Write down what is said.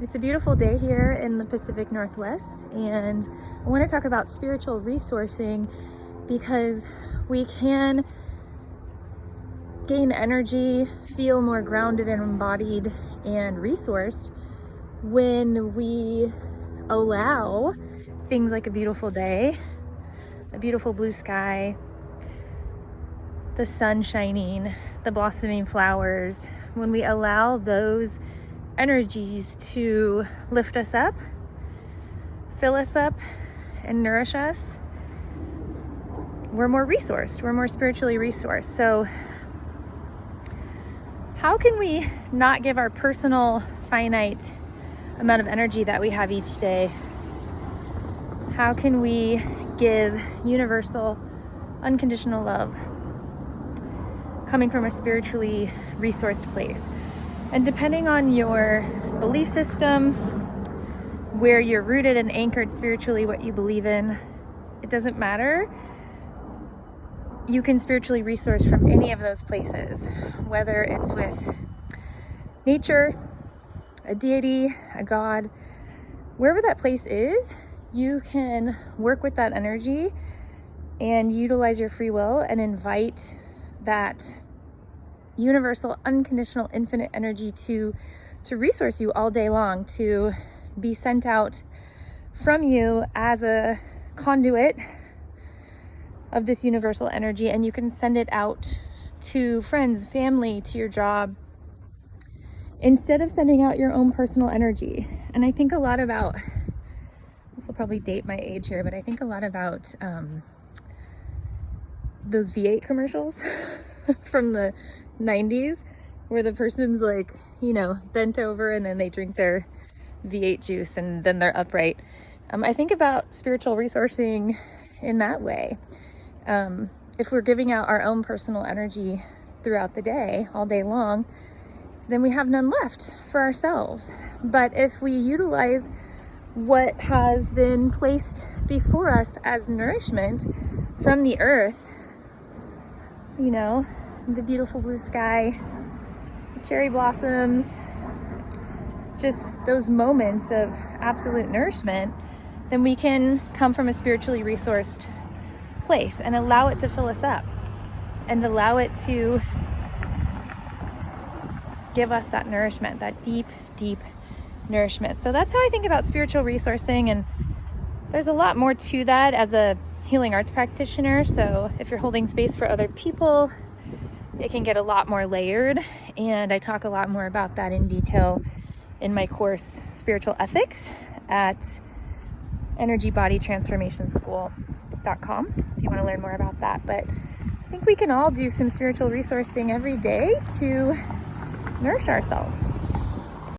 It's a beautiful day here in the Pacific Northwest, and I want to talk about spiritual resourcing because we can gain energy, feel more grounded and embodied and resourced when we allow things like a beautiful day, a beautiful blue sky, the sun shining, the blossoming flowers. When we allow those energies to lift us up, fill us up, and nourish us, we're more resourced, we're more spiritually resourced. So how can we not give our personal finite amount of energy that we have each day? How can we give universal, unconditional love coming from a spiritually resourced place? And depending on your belief system, where you're rooted and anchored spiritually, what you believe in, it doesn't matter. You can spiritually resource from any of those places, whether it's with nature, a deity, a god, wherever that place is, you can work with that energy and utilize your free will and invite that universal, unconditional, infinite energy to resource you all day long, to be sent out from you as a conduit of this universal energy. And you can send it out to friends, family, to your job, instead of sending out your own personal energy. And I think a lot about, this will probably date my age here, but I think a lot about those V8 commercials from the 90s, where the person's like, bent over and then they drink their V8 juice and then they're upright. I think about spiritual resourcing in that way. If we're giving out our own personal energy throughout the day, all day long, then we have none left for ourselves. But if we utilize what has been placed before us as nourishment from the earth, the beautiful blue sky, the cherry blossoms, just those moments of absolute nourishment, then we can come from a spiritually resourced place and allow it to fill us up and allow it to give us that nourishment, that deep, deep nourishment. So that's how I think about spiritual resourcing. And there's a lot more to that as a healing arts practitioner. So if you're holding space for other people, it can get a lot more layered. And I talk a lot more about that in detail in my course, Spiritual Ethics, at energybodytransformationschool.com if you want to learn more about that. But I think we can all do some spiritual resourcing every day to nourish ourselves.